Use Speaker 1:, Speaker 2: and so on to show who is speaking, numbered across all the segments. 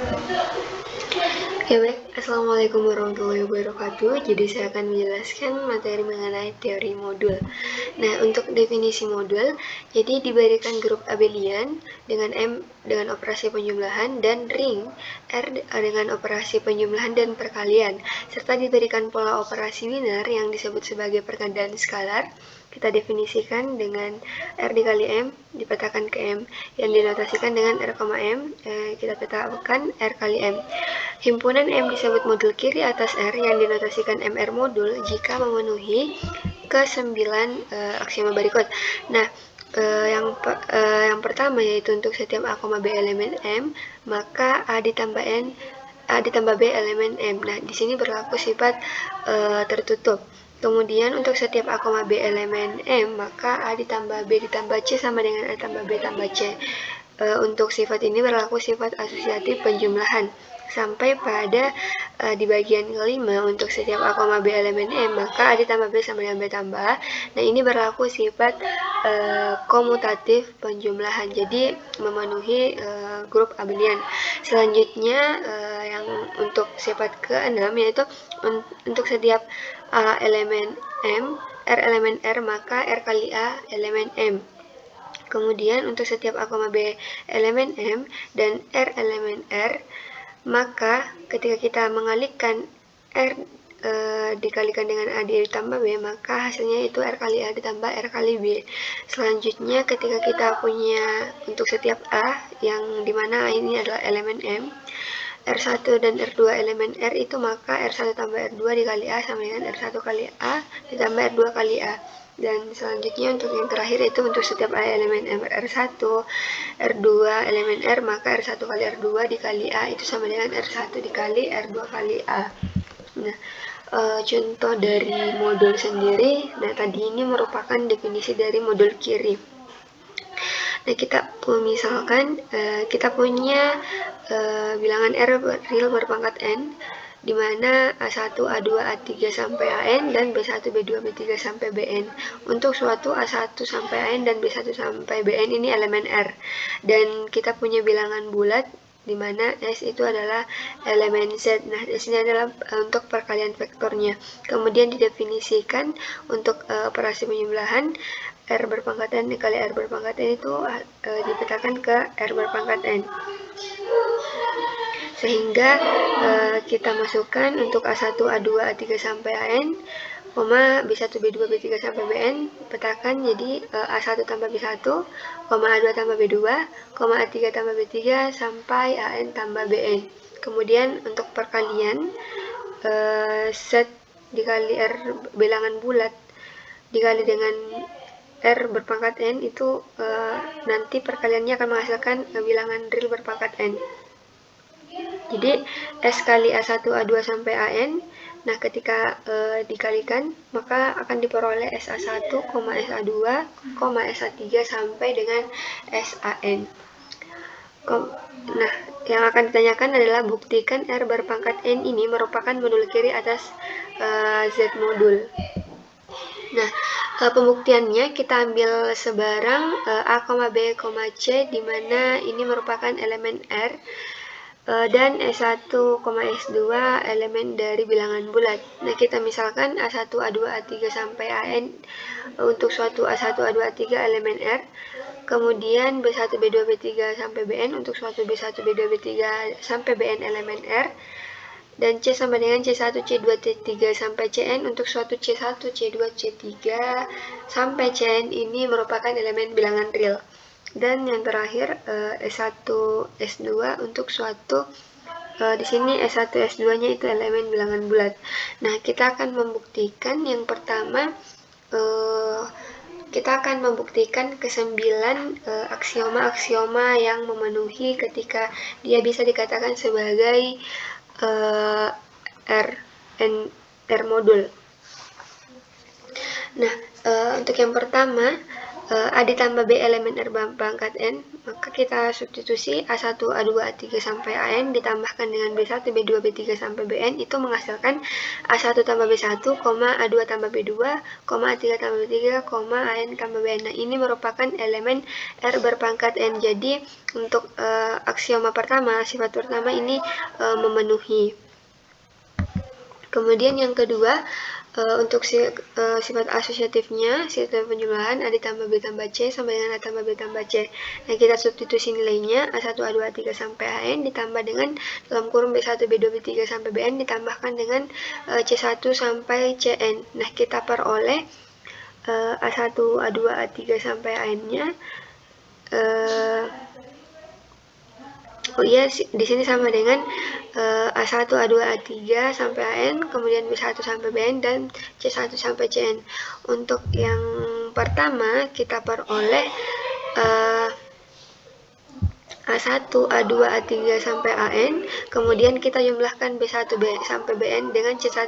Speaker 1: Oke, baik. Assalamualaikum warahmatullahi wabarakatuh. Jadi saya akan menjelaskan materi mengenai teori modul. Nah, untuk definisi modul, jadi diberikan grup abelian dengan M dengan operasi penjumlahan dan ring R dengan operasi penjumlahan dan perkalian, serta diberikan pola operasi linear yang disebut sebagai pergandaan skalar. Kita definisikan dengan R dikali M dipetakan ke M yang dinotasikan dengan R, M. Kita petakan R kali M. Himpunan M disebut modul kiri atas R yang dinotasikan MR modul jika memenuhi ke-9 aksioma berikut. Nah, yang pertama yaitu untuk setiap A, B elemen M, maka A ditambah B elemen M. Nah, di sini berlaku sifat tertutup. Kemudian untuk setiap A, B elemen M, maka A ditambah B ditambah C sama dengan A tambah B tambah C. Untuk sifat ini berlaku sifat asosiatif penjumlahan. Sampai pada di bagian kelima, untuk setiap A, B elemen M, maka A ditambah B sama dengan B tambah. Nah, ini berlaku sifat komutatif penjumlahan, jadi memenuhi grup abelian. Selanjutnya yang untuk sifat ke-6 yaitu untuk setiap A elemen M, R elemen R, maka R kali A elemen M. Kemudian untuk setiap A, B elemen M dan R elemen R, maka ketika kita mengalihkan R dikalikan dengan A ditambah B, maka hasilnya itu R kali A ditambah R kali B. Selanjutnya ketika kita punya untuk setiap A, yang dimana A ini adalah elemen M, R1 dan R2 elemen R itu, maka R1 tambah R2 dikali A sama dengan R1 kali A ditambah R2 kali A. Dan selanjutnya untuk yang terakhir itu untuk setiap A elemen M R1, R2 elemen R, maka R1 kali R2 dikali A itu sama dengan R1 dikali R2 kali A. Nah, contoh dari modul sendiri, nah tadi ini merupakan definisi dari modul kiri. Nah, misalkan kita punya bilangan R real berpangkat N, di mana A1, A2, A3 sampai AN dan B1, B2, B3 sampai Bn. Untuk suatu A1 sampai AN dan B1 sampai Bn ini elemen R. Dan kita punya bilangan bulat di mana S itu adalah elemen Z. Nah, di sini adalah untuk perkalian vektornya. Kemudian didefinisikan untuk operasi penjumlahan R berpangkat N dikali R berpangkat N itu dipetakan ke R berpangkat N. Sehingga kita masukkan untuk A1, A2, A3 sampai AN, B1, B2, B3 sampai Bn, petakan jadi A1 tambah B1, A2 tambah B2, A3 tambah B3 sampai AN tambah Bn. Kemudian untuk perkalian Z dikali R bilangan bulat dikali dengan R berpangkat N itu nanti perkaliannya akan menghasilkan bilangan real berpangkat N. Jadi S kali A1, A2 sampai AN, nah ketika dikalikan maka akan diperoleh SA1, SA2, SA3 sampai dengan SAN. Nah, yang akan ditanyakan adalah buktikan R berpangkat N ini merupakan modul kiri atas Z modul. Nah, pembuktiannya kita ambil sebarang A, B, C, di mana ini merupakan elemen R, dan S1, S2 elemen dari bilangan bulat. Nah, kita misalkan A1, A2, A3 sampai AN untuk suatu A1, A2, A3 elemen R. Kemudian B1, B2, B3 sampai Bn untuk suatu B1, B2, B3 sampai Bn elemen R. Dan C sama dengan C1, C2, C3 sampai Cn untuk suatu C1, C2, C3 sampai Cn ini merupakan elemen bilangan real. Dan yang terakhir S1, S2 untuk suatu di sini S1, S2-nya itu elemen bilangan bulat. Nah, kita akan membuktikan yang pertama kita akan membuktikan ke-9 aksioma-aksioma yang memenuhi ketika dia bisa dikatakan sebagai R modul. Nah, untuk yang pertama A ditambah B elemen R berpangkat N, maka kita substitusi A1, A2, A3 sampai AN ditambahkan dengan B1, B2, B3 sampai Bn, itu menghasilkan A1 tambah B1, A2 tambah B2, A3 tambah B3, AN tambah Bn. Nah, ini merupakan elemen R berpangkat N. Jadi untuk aksioma pertama, sifat pertama ini memenuhi. Kemudian yang kedua, untuk sifat asosiatifnya, sifat penjumlahan A ditambah B tambah C sama dengan A tambah B tambah C. Nah, kita substitusi nilainya A1, A2, A3 sampai AN ditambah dengan dalam kurung B1, B2, B3 sampai Bn ditambahkan dengan C1 sampai Cn. Nah, kita peroleh A1, A2, A3 sampai AN-nya. Oh iya, di sini sama dengan A1, A2, A3 sampai AN, kemudian B1 sampai Bn, dan C1 sampai Cn. Untuk yang pertama, kita peroleh A1, A2, A3 sampai AN, kemudian kita jumlahkan B1 sampai Bn dengan C1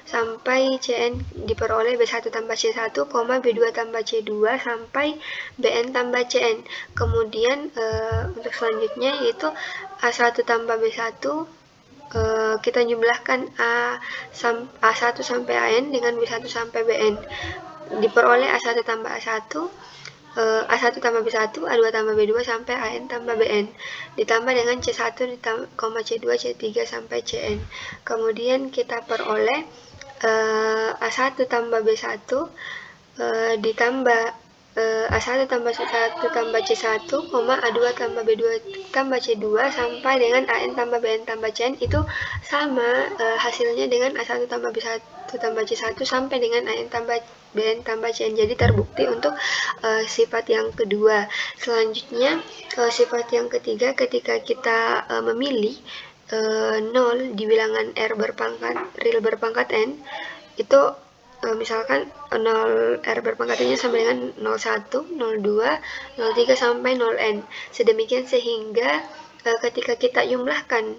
Speaker 1: sampai Cn, diperoleh B1 tambah C1, B2 tambah C2 sampai Bn tambah Cn. Kemudian untuk selanjutnya yaitu A1 tambah B1, kita jumlahkan A1 sampai AN dengan B1 sampai Bn, diperoleh A1 tambah A1, A1 tambah B1, A2 tambah B2 sampai AN tambah Bn, ditambah dengan C1, C2, C3 sampai Cn. Kemudian kita peroleh A1 tambah B1 ditambah A1 tambah C1 tambah C1, A2 tambah B2 tambah C2 sampai dengan AN tambah Bn tambah Cn, itu sama hasilnya dengan A1 tambah B1 tambah C1 sampai dengan AN tambah Bn tambah Cn. Jadi terbukti untuk sifat yang kedua. Selanjutnya sifat yang ketiga, ketika kita memilih 0 di bilangan R berpangkat real berpangkat N, itu misalkan 0 R berpangkat N-nya sama dengan 01, 02, 03 sampai 0N. Sedemikian sehingga ketika kita jumlahkan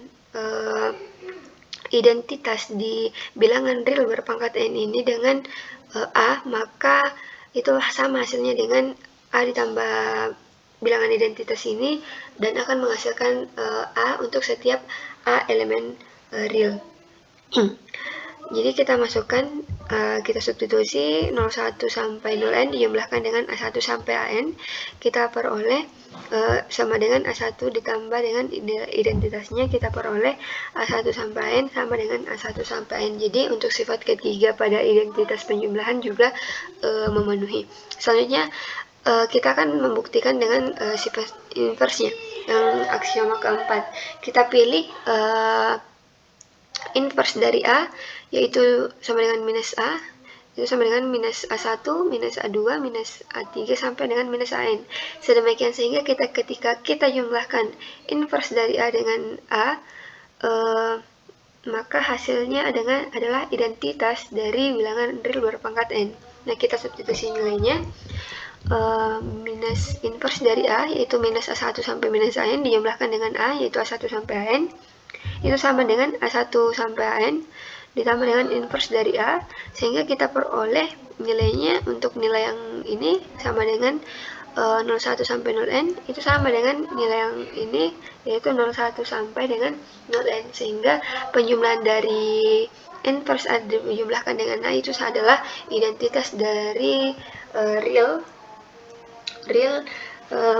Speaker 1: identitas di bilangan real berpangkat N ini dengan A, maka itu sama hasilnya dengan A ditambah bilangan identitas ini dan akan menghasilkan A untuk setiap A elemen real. Jadi kita masukkan, kita substitusi 01 sampai 0N dijumlahkan dengan A1 sampai AN, kita peroleh sama dengan A1 ditambah dengan identitasnya, kita peroleh A1 sampai AN sama dengan A1 sampai AN. Jadi untuk sifat ketiga pada identitas penjumlahan juga memenuhi. Selanjutnya kita akan membuktikan dengan sifat inversnya, yang aksioma keempat. Kita pilih inverse dari A, yaitu sama dengan minus A, itu sama dengan minus A1, minus A2, minus A3 sampai dengan minus AN. Sedemikian sehingga ketika kita jumlahkan inverse dari A dengan A, maka hasilnya adalah identitas dari bilangan real berpangkat N. Nah, kita substitusi nilainya. Minus inverse dari A, yaitu minus A1 sampai minus AN, dijumlahkan dengan A, yaitu A1 sampai AN, itu sama dengan A1 sampai AN ditambah dengan inverse dari A, sehingga kita peroleh nilainya untuk nilai yang ini sama dengan 01 sampai 0N, itu sama dengan nilai yang ini, yaitu 01 sampai dengan 0N, sehingga penjumlahan dari inverse A dijumlahkan dengan A itu adalah identitas dari real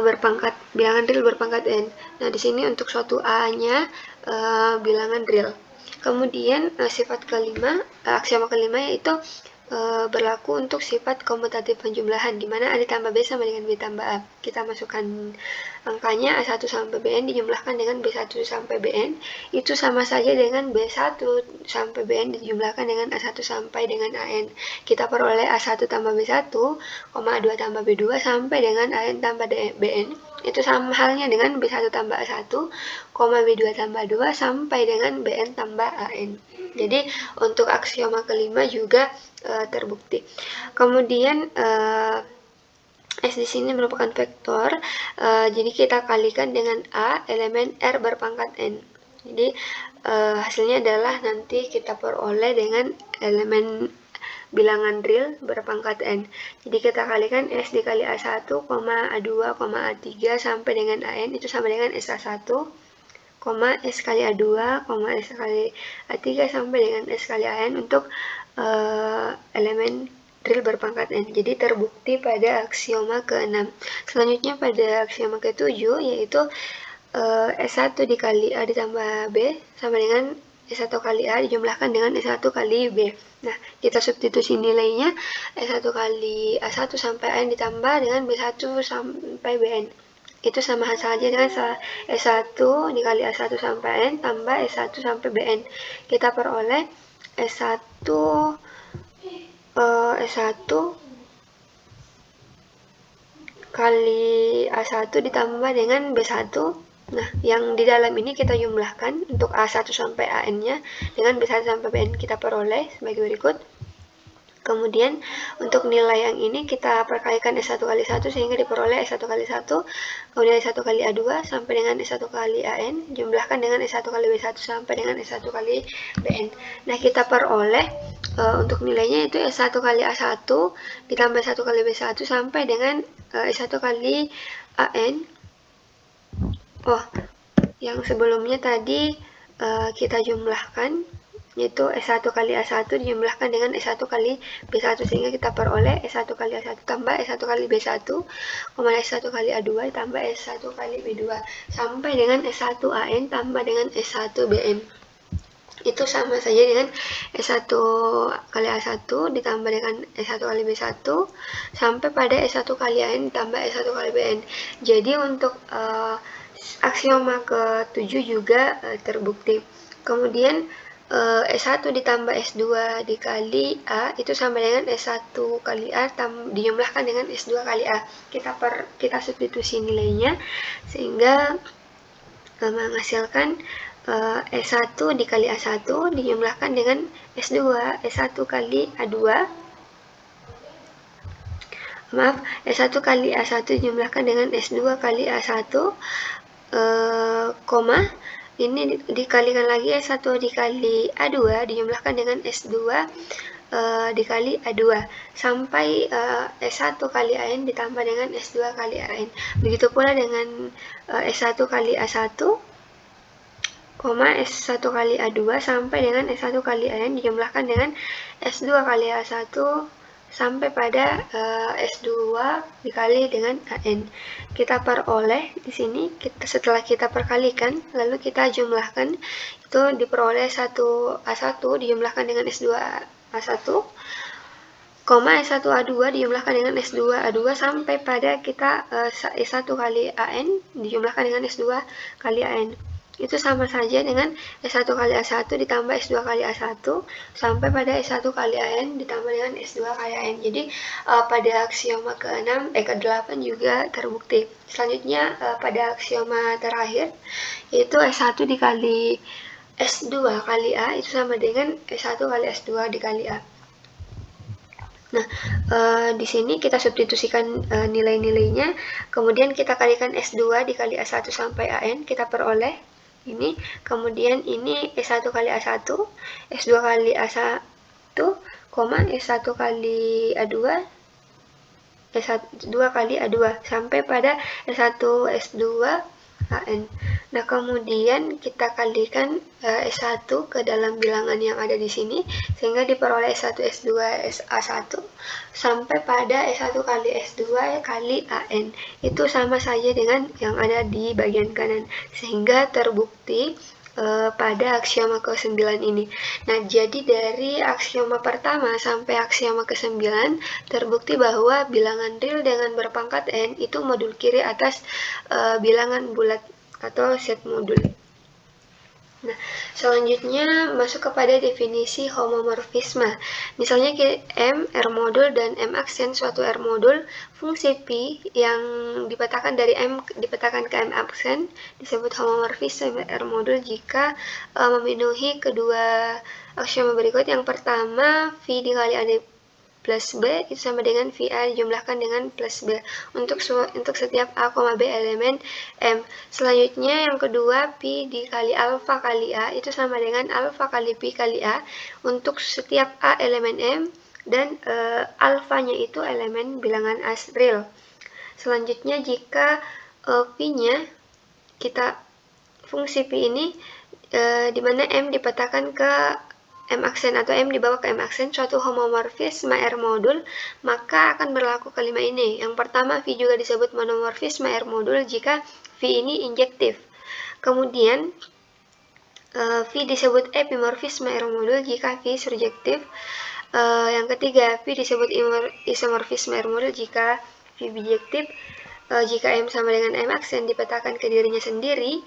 Speaker 1: berpangkat bilangan real berpangkat N. Nah, di sini untuk suatu A-nya bilangan real. Kemudian sifat kelima, aksioma kelima yaitu berlaku untuk sifat komutatif penjumlahan, di mana A ditambah B sama dengan B tambah A. Kita masukkan angkanya A1 sampai Bn dijumlahkan dengan B1 sampai Bn, itu sama saja dengan B1 sampai Bn dijumlahkan dengan A1 sampai dengan AN. Kita peroleh A1 tambah B1, A2 tambah B2 sampai dengan AN tambah Bn, itu sama halnya dengan B1 tambah A1, B2 tambah 2 sampai dengan Bn tambah AN. Jadi untuk aksioma kelima juga terbukti. Kemudian S di sini merupakan vektor, jadi kita kalikan dengan A elemen R berpangkat N. Jadi hasilnya adalah nanti kita peroleh dengan elemen bilangan real berpangkat n. Jadi kita kalikan S dikali A1, A2, A3 sampai dengan AN itu sama dengan SA1, S kali A2, S kali A3 sampai dengan S kali AN untuk elemen real berpangkat n. Jadi terbukti pada aksioma ke-6. Selanjutnya pada aksioma ke-7 yaitu S1 dikali A ditambah B sama dengan S1 kali A dijumlahkan dengan S1 kali B. Nah, kita substitusi nilainya S1 kali A1 sampai AN ditambah dengan B1 sampai BN. Itu sama saja dengan S1 dikali A1 sampai N tambah S1 sampai BN. Kita peroleh S1 kali A1 ditambah dengan B1. Nah, yang di dalam ini kita jumlahkan untuk A1 sampai AN-nya dengan B1 sampai BN kita peroleh sebagai berikut. Kemudian untuk nilai yang ini kita perkalikan S1 kali 1 sehingga diperoleh S1 kali 1, kemudian S1 kali A2 sampai dengan S1 kali AN, jumlahkan dengan S1 kali B1 sampai dengan S1 kali BN. Nah, kita peroleh untuk nilainya itu S1 kali A1 ditambah S1 kali B1 sampai dengan S1 kali AN. Yang sebelumnya tadi kita jumlahkan, yaitu S1 kali A1 dijumlahkan dengan S1 kali B1 sehingga kita peroleh S1 kali A1 tambah S1 kali B1, S1 kali A2 tambah S1 kali B2 sampai dengan S1 AN tambah dengan S1 BN. Itu sama saja dengan S1 kali A1 ditambah dengan S1 kali B1 sampai pada S1 kali AN ditambah S1 kali BN. Jadi untuk aksioma ke-7 juga terbukti. Kemudian S1 ditambah S2 dikali A itu sama dengan S1 kali A dijumlahkan dengan S2 kali A. Kita substitusi nilainya sehingga menghasilkan S1 dikali A1 dijumlahkan dengan S2 S1 kali A2. S1 kali A1 dijumlahkan dengan S2 kali A1, ini dikalikan lagi S1 dikali A2 dijumlahkan dengan S2 dikali A2 sampai S1 kali AN ditambah dengan S2 kali AN. Begitu pula dengan S1 kali A1, S1 kali A2 sampai dengan S1 kali AN dijumlahkan dengan S2 kali A1 sampai pada S2 dikali dengan AN. Kita peroleh di sini setelah kita perkalikan lalu kita jumlahkan itu diperoleh S1 A1 dijumlahkan dengan S2 A1, S1 A2 dijumlahkan dengan S2 A2 sampai pada kita S1 kali AN dijumlahkan dengan S2 kali AN. Itu sama saja dengan S1 kali A1 ditambah S2 kali A1 sampai pada S1 kali AN ditambah dengan S2 kali AN. Jadi pada aksioma ke-6 ke-8 juga terbukti. Selanjutnya pada aksioma terakhir yaitu S1 dikali S2 kali A itu sama dengan S1 kali S2 dikali A. Nah, di sini kita substitusikan nilai-nilainya, kemudian kita kalikan S2 dikali A1 sampai AN, kita peroleh ini, kemudian ini S1 kali A1, S2 kali A1, S1 kali A2, S2 kali A2, sampai pada S1 S2 AN. Nah, kemudian kita kalikan S1 ke dalam bilangan yang ada di sini, sehingga diperoleh S1 S2 SA1 sampai pada S1 kali S2 kali AN. Itu sama saja dengan yang ada di bagian kanan, sehingga terbukti pada aksioma ke-9 ini. Nah, jadi dari aksioma pertama sampai aksioma ke-9 terbukti bahwa bilangan real dengan berpangkat n itu modul kiri atas bilangan bulat atau set modul. Nah, selanjutnya masuk kepada definisi homomorfisme. Misalnya M, R modul, dan M aksen suatu R modul, fungsi P yang dipetakan dari M dipetakan ke M aksen disebut homomorfisme R modul jika memenuhi kedua aksioma berikut. Yang pertama, V dikali A plus B itu sama dengan VA dijumlahkan dengan plus B untuk setiap A, B elemen M. Selanjutnya yang kedua, P dikali alfa kali A itu sama dengan alfa kali P kali A untuk setiap A elemen M, dan alfanya itu elemen bilangan as real. Selanjutnya jika P-nya kita fungsi P ini di mana M dipetakan ke M aksen atau M dibawa ke M aksen suatu homomorfisme R modul, maka akan berlaku kalimat ini. Yang pertama, V juga disebut monomorfisme R modul jika V ini injektif. Kemudian V disebut epimorfisme R modul jika V surjektif. Yang ketiga, V disebut isomorfisme R modul jika V bijektif. Jika M sama dengan M aksen dipetakan ke dirinya sendiri,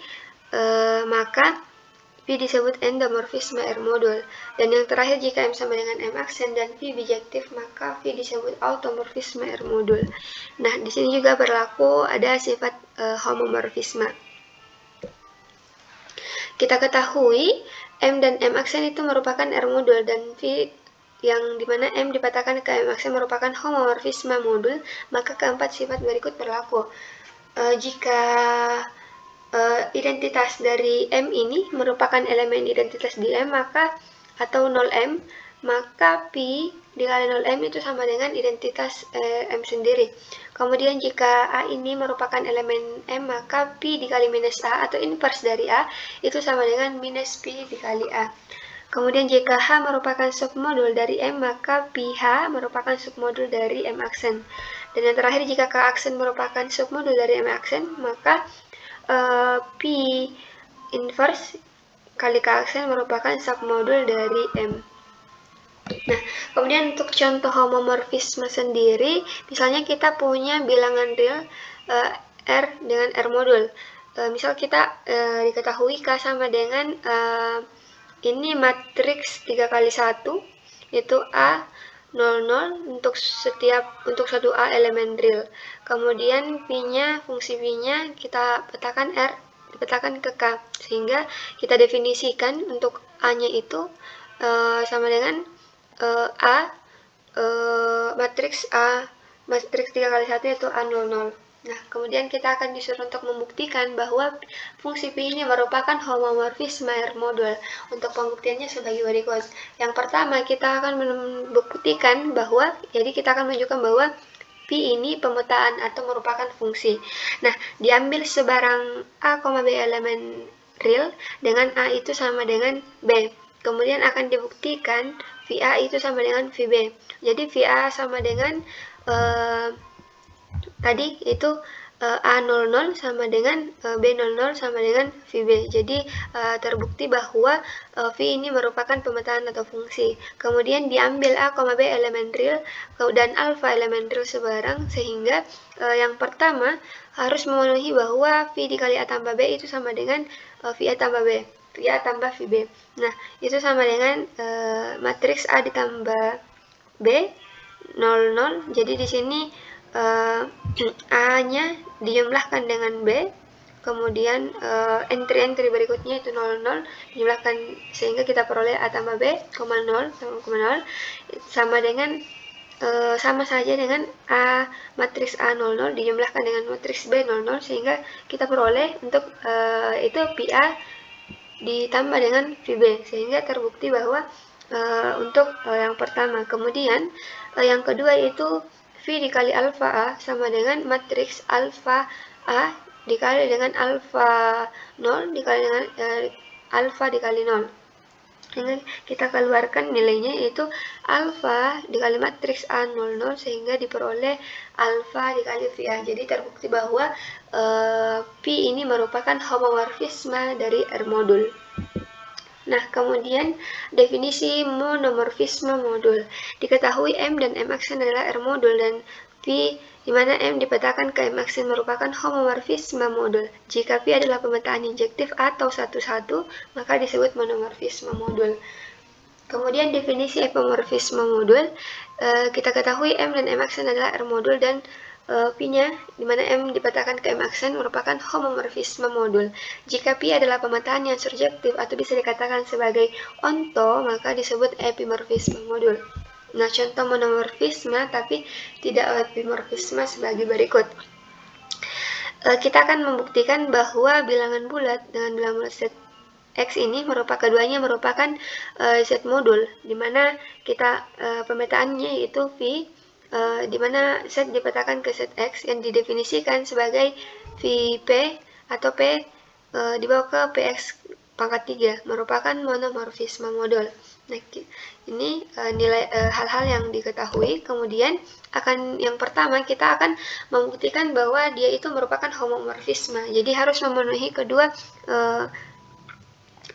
Speaker 1: maka V disebut endomorfisme R modul. Dan yang terakhir, jika M sama dengan M aksen dan V bijektif, maka V disebut automorfisme R modul. Nah, di sini juga berlaku ada sifat homomorfisme. Kita ketahui M dan M aksen itu merupakan R modul dan V yang dimana M dipetakan ke M aksen merupakan homomorfisme modul, maka keempat sifat berikut berlaku. Jika identitas dari M ini merupakan elemen identitas di M, maka atau 0M, maka P dikali 0M itu sama dengan identitas M sendiri. Kemudian jika A ini merupakan elemen M, maka P dikali minus A atau inverse dari A itu sama dengan minus P dikali A. Kemudian jika H merupakan submodul dari M, maka PH merupakan submodul dari M aksen. Dan yang terakhir, jika K aksen merupakan submodul dari M aksen, maka P inverse kali K aksen merupakan submodul dari M. Nah, kemudian untuk contoh homomorfisme sendiri, misalnya kita punya bilangan real R dengan R modul. Misal kita diketahui K sama dengan ini matriks 3 kali 1, yaitu A 00 untuk satu A elemen real. Kemudian P-nya, fungsi P-nya kita petakan R, dipetakan ke K, sehingga kita definisikan untuk A-nya itu sama dengan A matriks 3 kali 1 yaitu A00. Nah, kemudian kita akan disuruh untuk membuktikan bahwa fungsi P ini merupakan homomorfisme R modul. Untuk pembuktiannya sebagai berikut. Yang pertama, kita akan membuktikan bahwa, jadi kita akan menunjukkan bahwa P ini pemetaan atau merupakan fungsi. Nah, diambil sebarang A, B elemen real dengan A itu sama dengan B. Kemudian akan dibuktikan VA itu sama dengan VB. Jadi VA sama dengan tadi itu A00 sama dengan B00 sama dengan VB. Jadi terbukti bahwa V ini merupakan pemetaan atau fungsi. Kemudian diambil A, B elemen real dan alfa elemen real sebarang, sehingga yang pertama harus memenuhi bahwa V dikali A tambah B itu sama dengan VA tambah B. VA tambah VB. Nah, itu sama dengan matriks A ditambah B 00. Jadi di sini A-nya dijumlahkan dengan B, kemudian entry berikutnya itu 00 dijumlahkan sehingga kita peroleh A tambah B, 0 sama dengan sama saja dengan A matriks A00 dijumlahkan dengan matriks B00 sehingga kita peroleh untuk itu PA ditambah dengan VB, sehingga terbukti bahwa untuk yang pertama. Kemudian yang kedua itu V dikali alfa A sama dengan matriks alfa A dikali dengan alfa 0 dikali dengan alfa dikali 0. Sehingga kita keluarkan nilainya yaitu alfa dikali matriks A00 sehingga diperoleh alfa dikali VA. Jadi terbukti bahwa P ini merupakan homomorfisme dari R modul. Nah, kemudian definisi monomorfisme modul. Diketahui M dan M aksen adalah R modul dan P di mana M dipetakan ke M aksen merupakan homomorfisme modul. Jika P adalah pemetaan injektif atau satu-satu, maka disebut monomorfisme modul. Kemudian definisi epimorfisme modul, kita ketahui M dan M aksen adalah R modul dan P-nya, di mana M dipetakan ke M aksen merupakan homomorfisme modul. Jika P adalah pemetaan yang surjektif atau bisa dikatakan sebagai onto, maka disebut epimorfisme modul. Nah, contoh monomorfisme tapi tidak epimorfisme sebagai berikut. Kita akan membuktikan bahwa bilangan bulat dengan bilangan bulat set X ini keduanya merupakan Z modul, di mana kita pemetaannya yaitu V, di mana Z dipetakan ke ZX yang didefinisikan sebagai VP atau P dibawa ke PX pangkat 3, merupakan monomorfisme modul. Nah, ini hal-hal yang diketahui. Kemudian yang pertama kita akan membuktikan bahwa dia itu merupakan homomorfisme. Jadi harus memenuhi kedua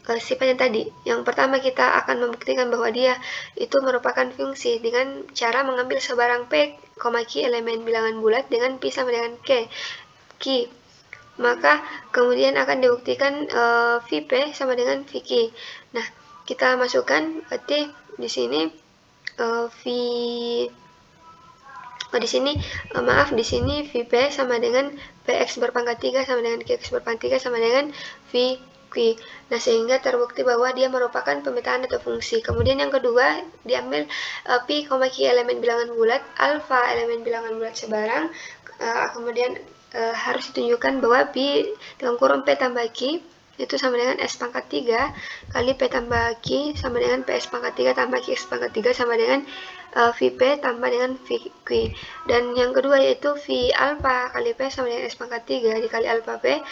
Speaker 1: sifat yang tadi. Yang pertama kita akan membuktikan bahwa dia itu merupakan fungsi dengan cara mengambil sebarang P, Q elemen bilangan bulat dengan P sama dengan Q. Maka kemudian akan dibuktikan VP sama dengan VQ. Nah, kita masukkan berarti di sini di sini VP sama dengan PX berpangkat 3 sama dengan QX berpangkat 3 sama dengan VQ. Nah, sehingga terbukti bahwa dia merupakan pemetaan atau fungsi. Kemudian yang kedua, diambil P, Q elemen bilangan bulat, alfa elemen bilangan bulat sebarang. Kemudian harus ditunjukkan bahwa P dalam kurung P tambah Q itu sama dengan S pangkat 3 kali P tambah Q sama dengan PS pangkat 3 tambah QX pangkat 3 sama dengan VP tambah dengan VQ. Dan yang kedua yaitu V alpha kali P sama dengan S pangkat 3 dikali alpha P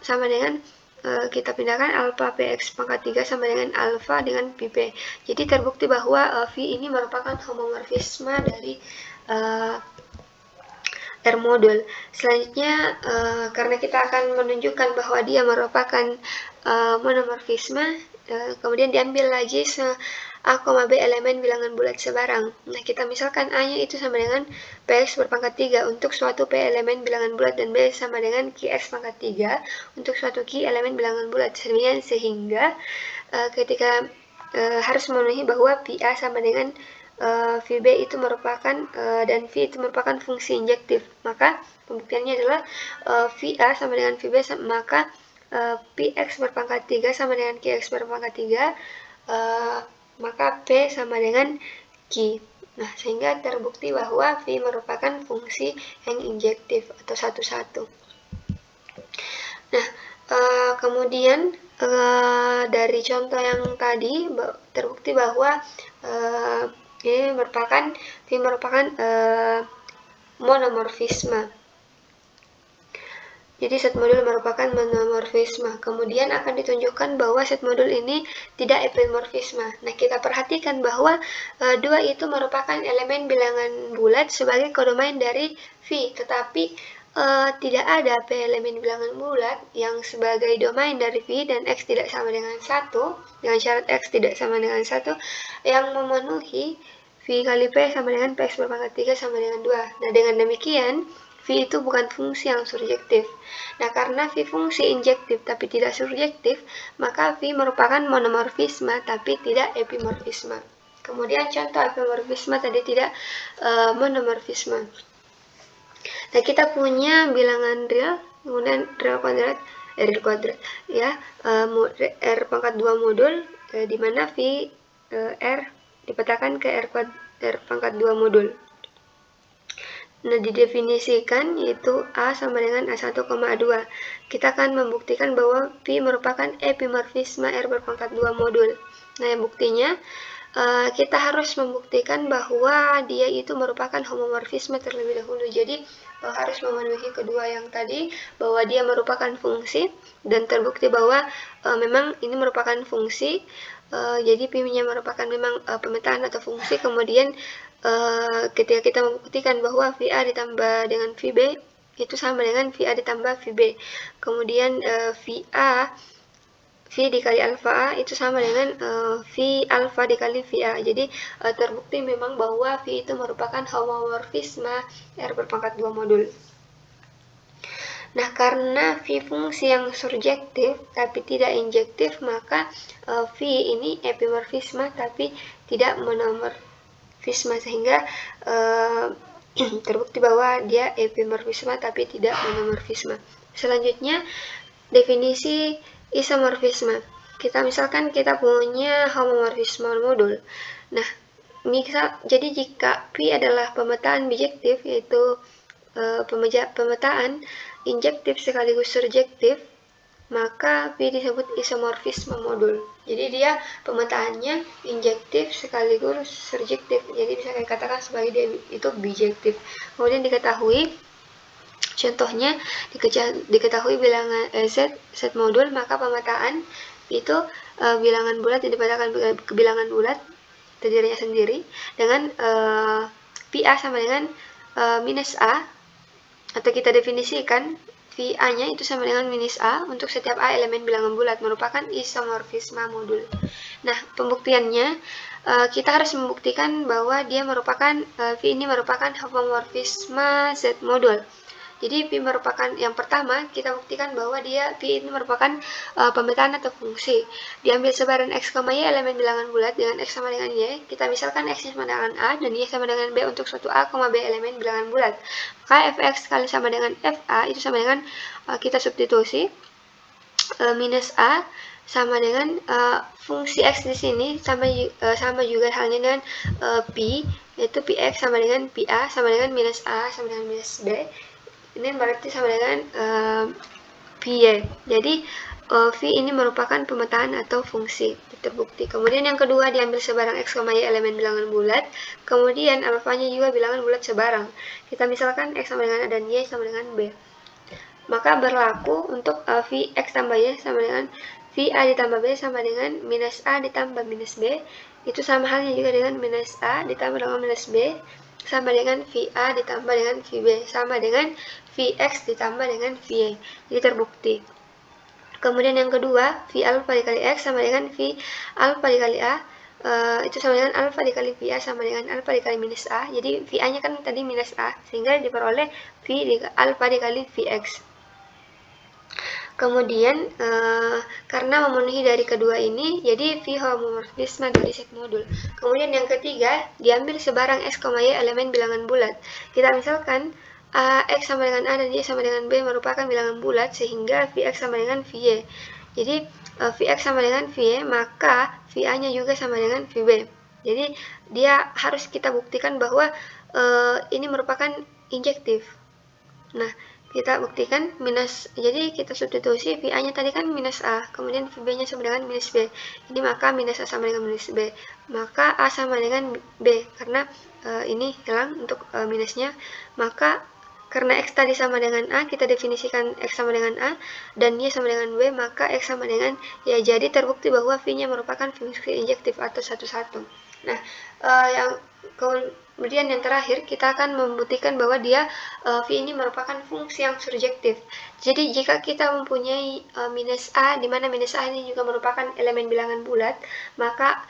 Speaker 1: sama dengan kita pindahkan alpha PX pangkat 3 sama dengan alpha dengan VP. Jadi terbukti bahwa V ini merupakan homomorfisme dari R modul. Selanjutnya, karena kita akan menunjukkan bahwa dia merupakan monomorfisme, kemudian diambil lagi A, B elemen bilangan bulat sebarang. Nah, kita misalkan A-nya itu sama dengan PX berpangkat 3 untuk suatu P elemen bilangan bulat dan B sama dengan QX pangkat 3 untuk suatu Q elemen bilangan bulat. Sehingga ketika harus memenuhi bahwa PA sama dengan VB itu merupakan dan V itu merupakan fungsi injektif. Maka pembuktiannya adalah VA sama dengan VB, maka PX berpangkat 3 sama dengan QX berpangkat 3, maka P sama dengan Q. Nah, sehingga terbukti bahwa V merupakan fungsi yang injektif atau satu-satu. Nah, kemudian dari contoh yang tadi terbukti bahwa ini merupakan monomorfisme. Jadi set modul merupakan monomorfisme. Kemudian akan ditunjukkan bahwa set modul ini tidak epimorfisme. Nah, kita perhatikan bahwa 2 itu merupakan elemen bilangan bulat sebagai kodomain dari V, tetapi tidak ada P elemen bilangan bulat yang sebagai domain dari V dan X tidak sama dengan 1, dengan syarat X tidak sama dengan 1, yang memenuhi V kali P sama dengan PX berpangkat 3 sama dengan 2. Nah, dengan demikian, V itu bukan fungsi yang surjektif. Nah, karena V fungsi injektif tapi tidak surjektif, maka V merupakan monomorfisme tapi tidak epimorfisme. Kemudian contoh epimorfisme tadi tidak monomorfisme. Nah, kita punya bilangan real, kemudian real kuadrat, ya, R pangkat 2 modul, di mana V R dipetakan ke R pangkat 2 modul. Nah, didefinisikan yaitu A sama dengan A1,2. Kita akan membuktikan bahwa V merupakan epimorfisme R berpangkat 2 modul. Nah, yang buktinya kita harus membuktikan bahwa dia itu merupakan homomorfisme terlebih dahulu. Jadi harus memenuhi kedua yang tadi, bahwa dia merupakan fungsi dan terbukti bahwa memang ini merupakan fungsi. Jadi P-nya merupakan memang pemetaan atau fungsi. Kemudian ketika kita membuktikan bahwa VA ditambah dengan VB itu sama dengan VA ditambah VB. Kemudian V dikali alfa A itu sama dengan V alfa dikali VA. Jadi terbukti memang bahwa V itu merupakan homomorfisme R berpangkat 2 modul. Nah, karena V fungsi yang surjektif tapi tidak injektif, maka V ini epimorfisme tapi tidak monomorfisme, sehingga terbukti bahwa dia epimorfisme tapi tidak monomorfisme. Selanjutnya, definisi isomorfisme. Misalkan kita punya homomorfisme modul. Nah, jadi jika P adalah pemetaan bijektif, yaitu pemetaan injektif sekaligus surjektif, maka V disebut isomorfisme modul. Jadi dia pemetaannya injektif sekaligus surjektif. Jadi bisa dikatakan sebagai dia itu bijektif. Kemudian diketahui contohnya diketahui bilangan Z modul, maka pemetaan itu bilangan bulat yang dipetakan ke bilangan bulat terdirinya sendiri dengan VA sama dengan minus A, atau kita definisikan VA-nya itu sama dengan minus A untuk setiap A elemen bilangan bulat, merupakan isomorfisme modul. Nah, pembuktiannya kita harus membuktikan bahwa dia merupakan V ini merupakan homomorfisme Z modul. Jadi V merupakan yang pertama, kita buktikan bahwa dia V ini merupakan pemetaan atau fungsi. Diambil sebaran X, Y elemen bilangan bulat dengan X sama dengan Y. Kita misalkan X sama dengan A dan Y sama dengan B untuk suatu A, B elemen bilangan bulat. Maka Fx kali sama dengan Fa itu sama dengan kita substitusi minus A sama dengan fungsi X di sini sama juga halnya dengan Pi, yaitu Px sama dengan Pa sama dengan minus A sama dengan minus B. Ini berarti sama dengan Py. Jadi V ini merupakan pemetaan atau fungsi, terbukti. Kemudian yang kedua, diambil sebarang X, Y elemen bilangan bulat. Kemudian alfanya juga bilangan bulat sebarang. Kita misalkan X sama dengan A dan Y sama dengan B. Maka berlaku untuk V X tambah Y sama dengan V A ditambah B sama dengan minus A ditambah minus B. Itu sama halnya juga dengan minus A ditambah dengan minus B sama dengan VA ditambah dengan VB sama dengan Vx ditambah dengan VY. Jadi terbukti. Kemudian yang kedua, V alpha dikali X sama dengan V alpha dikali A. Itu sama dengan alpha dikali VA sama dengan alpha dikali minus A. Jadi VA-nya kan tadi minus A, sehingga diperoleh V alpha dikali Vx. Kemudian karena memenuhi dari kedua ini, jadi V homomorfisme dari Z modul. Kemudian yang ketiga, diambil sebarang X, Y elemen bilangan bulat. Kita misalkan X sama dengan A dan Y sama dengan B merupakan bilangan bulat, sehingga Vx sama dengan Vy. Jadi Vx sama dengan Vy, maka Va-nya juga sama dengan Vb. Jadi dia harus kita buktikan bahwa ini merupakan injektif. Nah, kita buktikan jadi kita substitusi VA-nya tadi kan minus A, kemudian VB-nya sama dengan minus B. Ini maka minus A sama dengan minus B. Maka A sama dengan B, karena ini hilang untuk minusnya. Maka karena X tadi sama dengan A, kita definisikan X sama dengan A, dan Y sama dengan B, maka X sama dengan Y. Jadi terbukti bahwa V-nya merupakan fungsi injektif atau satu-satu. Nah, kemudian yang terakhir, kita akan membuktikan bahwa dia V ini merupakan fungsi yang surjektif. Jadi jika kita mempunyai minus A, di mana minus A ini juga merupakan elemen bilangan bulat, maka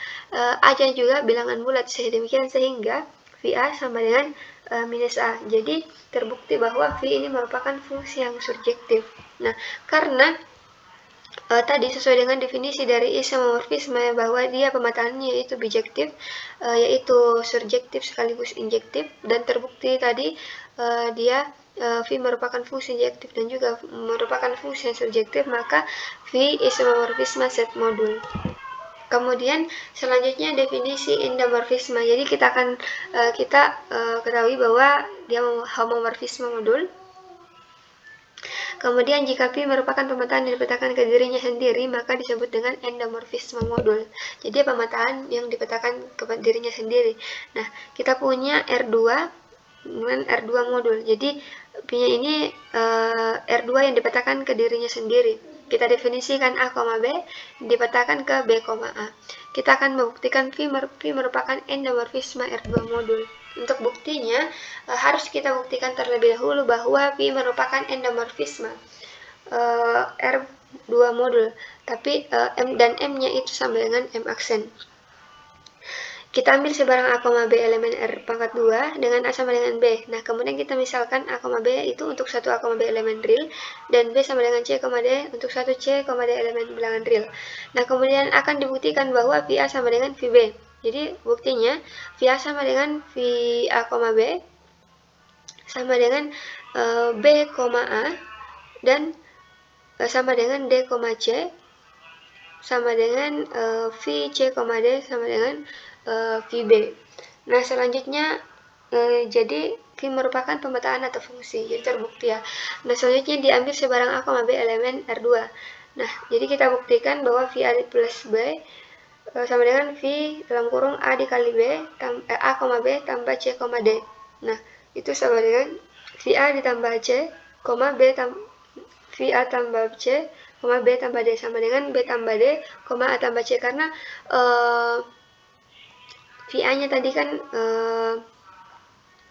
Speaker 1: A-nya juga bilangan bulat. Demikian sehingga VA sama dengan minus A. Jadi terbukti bahwa V ini merupakan fungsi yang surjektif. Nah, karena tadi sesuai dengan definisi dari isomorfisme bahwa dia pemetaannya yaitu bijektif, yaitu surjektif sekaligus injektif, dan terbukti tadi dia V merupakan fungsi injektif dan juga merupakan fungsi yang surjektif, maka V isomorfisme Z modul. Kemudian selanjutnya definisi endomorfisme. Jadi kita akan ketahui bahwa dia homomorfisme modul. Kemudian jika P merupakan pemetaan yang dipetakan ke dirinya sendiri, maka disebut dengan endomorfisme modul. Jadi pemetaan yang dipetakan ke dirinya sendiri. Nah, kita punya R2 dengan R2 modul. Jadi P-nya ini R2 yang dipetakan ke dirinya sendiri. Kita definisikan A, B dipetakan ke B, A. Kita akan membuktikan P merupakan endomorfisme R2 modul. Untuk buktinya, harus kita buktikan terlebih dahulu bahwa P merupakan endomorfisme R2 modul, tapi M dan M-nya itu sama dengan M aksen. Kita ambil sebarang A, B elemen R pangkat 2 dengan A sama dengan B. Nah, kemudian kita misalkan A, B itu untuk satu A, B elemen real, dan B sama dengan C, D untuk satu C, D elemen bilangan real. Nah, kemudian akan dibuktikan bahwa VA sama dengan VB. Jadi, buktinya VA sama dengan VA, B sama dengan B, A, dan sama dengan D, C, sama dengan VC, D sama dengan VB. Nah, selanjutnya jadi V merupakan pemetaan atau fungsi, jadi terbukti ya. Nah, selanjutnya diambil sebarang A, B elemen R2. Nah, jadi kita buktikan bahwa V A plus B sama dengan V dalam kurung A dikali B, A, B tambah C, D. Nah, itu sama dengan V A ditambah C, B V A tambah C, B tambah D sama dengan B tambah D, A tambah C. Karena V A-nya tadi kan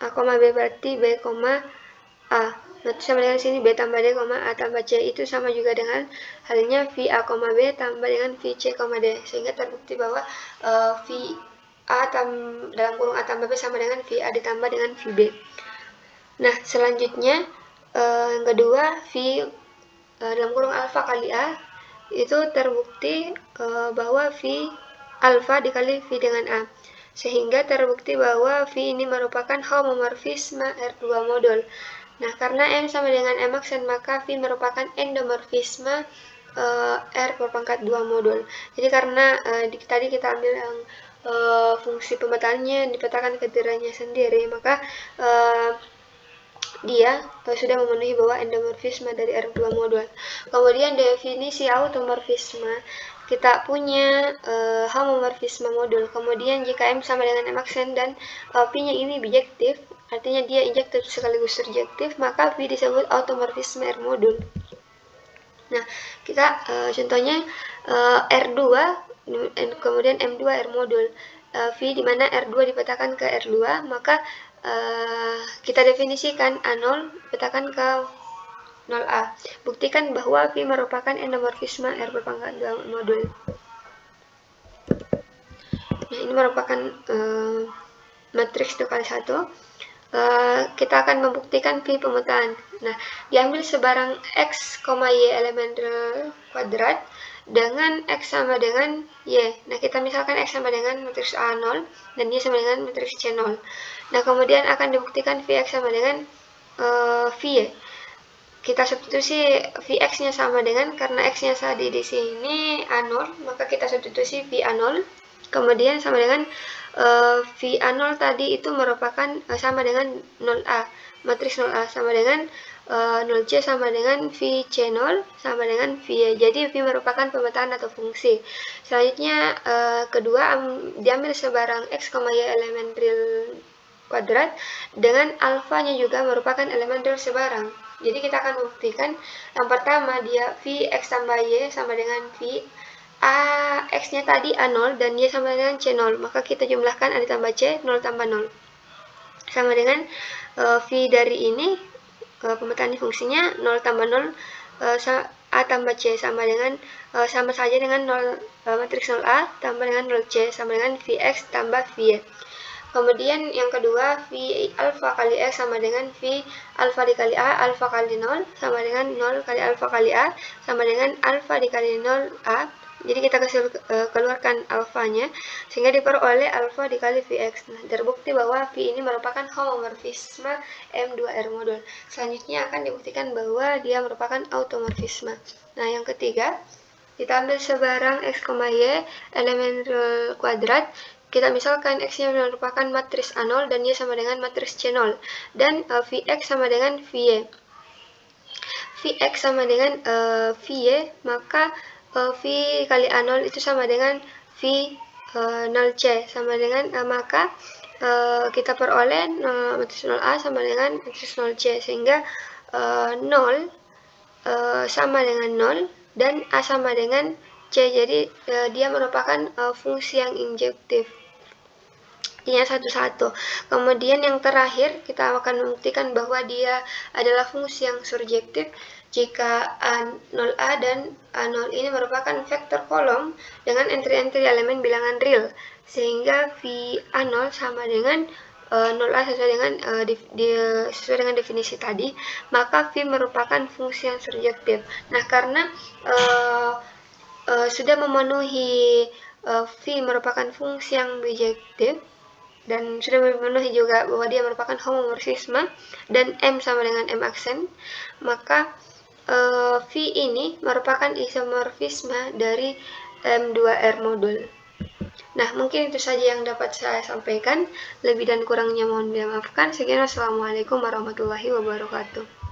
Speaker 1: A, B berarti B, A. Nah, sama dengan sini B tambah D, A tambah C. Itu sama juga dengan halnya V A, B tambah dengan V C, D. Sehingga terbukti bahwa V A dalam kurung A tambah B sama dengan V A ditambah dengan V B. Nah, selanjutnya yang kedua, V dalam kurung alfa kali A itu terbukti bahwa V alfa dikali V dengan A. Sehingga terbukti bahwa V ini merupakan homomorfisme R2 modul. Nah, karena M sama dengan M aksen, maka V merupakan endomorfisme R berpangkat 2 modul. Jadi karena tadi kita ambil yang fungsi pemetaannya dipetakan kediranya sendiri, maka dia sudah memenuhi bahwa endomorfisme dari R2 modul. Kemudian definisi automorfisme, kita punya homomorfisme modul. Kemudian jika M sama dengan M aksen dan P-nya ini bijektif, artinya dia injektif sekaligus surjektif, maka V disebut automorfisme R modul. Nah, kita contohnya R2, kemudian M2 R modul. V di mana R2 dipetakan ke R2, maka kita definisikan A0 dipetakan ke 0A. Buktikan bahwa V merupakan endomorfisme R berpangkat 2 modul. Nah, ini merupakan matriks 2 kali 1. Kita akan membuktikan V pemetaan. Nah, diambil sebarang X, Y elemen real kuadrat dengan X sama dengan Y. Nah, kita misalkan X sama dengan matriks A0 dan Y sama dengan matriks C0. Nah, kemudian akan dibuktikan Vx sama dengan Vy. Kita substitusi Vx-nya sama dengan, karena X-nya tadi di sini A0, maka kita substitusi V A0. Kemudian sama dengan V A0 tadi itu merupakan sama dengan 0A. Matriks 0A sama dengan 0C sama dengan V C0 sama dengan V. Jadi V merupakan pemetaan atau fungsi. Selanjutnya kedua, diambil sebarang X, Y elemen real kuadrat dengan alfanya juga merupakan elemen real sebarang. Jadi kita akan membuktikan yang pertama, dia V X tambah Y sama dengan V A, X-nya tadi A0 dan Y sama dengan C0. Maka kita jumlahkan A ditambah C, 0 tambah 0. Sama dengan V dari ini, pemetaan fungsinya 0 tambah 0, A tambah C sama dengan, sama saja dengan 0, matriks 0A tambah dengan 0C sama dengan Vx tambah Vy. Kemudian yang kedua, V alfa kali X sama dengan V alfa dikali A, alfa kali 0 sama dengan 0 kali alfa kali A sama dengan alfa dikali 0A. Jadi kita keluarkan alfanya sehingga diperoleh alfa dikali Vx. Nah, terbukti bahwa V ini merupakan homomorfisme M2R modul. Selanjutnya akan dibuktikan bahwa dia merupakan automorfisme. Nah, yang ketiga, kita ambil sebarang X, Y elemen real kuadrat. Kita misalkan X-nya merupakan matriks A0 dan Y sama dengan matriks C0. Dan Vx sama dengan Vy. Vx sama dengan Vy, maka V kali A0 itu sama dengan V 0C. Sama dengan, maka kita peroleh matriks 0A sama dengan matriks 0C. Sehingga 0 sama dengan 0 dan A sama dengan C. Jadi dia merupakan fungsi yang injektif. Artinya satu-satu. Kemudian yang terakhir, kita akan membuktikan bahwa dia adalah fungsi yang surjektif jika A0A dan A0 ini merupakan vektor kolom dengan entry-entry elemen bilangan real. Sehingga V A0 sama dengan 0A sesuai dengan definisi tadi, maka V merupakan fungsi yang surjektif. Nah, karena sudah memenuhi V merupakan fungsi yang bijektif dan sudah memenuhi juga bahwa dia merupakan homomorfisme dan M sama dengan M aksen, maka V ini merupakan isomorfisme dari M2R modul. Nah, mungkin itu saja yang dapat saya sampaikan. Lebih dan kurangnya mohon dimaafkan. Sekian, wassalamualaikum warahmatullahi wabarakatuh.